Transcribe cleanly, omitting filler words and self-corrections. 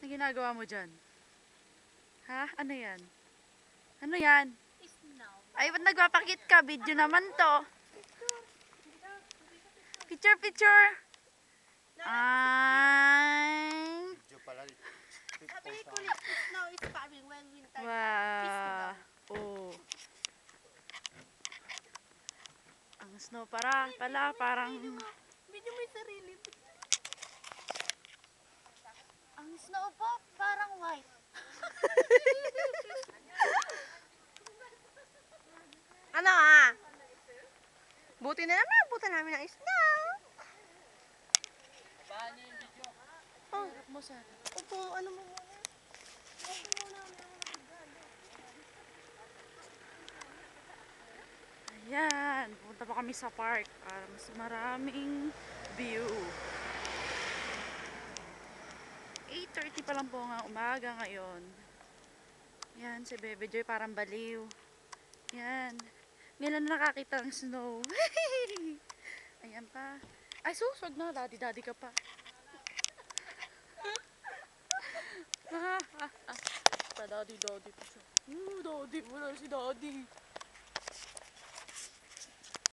ginagawa mo dyan? Ha? Ano yan? Ano yan? Ay, ba't nagpapakit ka? Video naman to. Picture, picture. Ay. Video pala. Sabi ni Kulit, snow is coming when winter Wow. Oh. Ang snow pala, parang... Video mo yung sarili. Ang snow po, parang white. Ano ah? Buti na naman, buti namin ang snow. Oh, mo sa... Opo, ano mo muna? Ayan, pupunta pa kami sa park para mas maraming view. 8:30 pa lang po nga umaga ngayon. Yan, si Bebe Joy parang baliw. Yan. Ngayon na nakakita ng snow. Ayan pa. Ay, suswag na. Daddy ka pa. Pa daddy pa siya. Daddy mo na si daddy.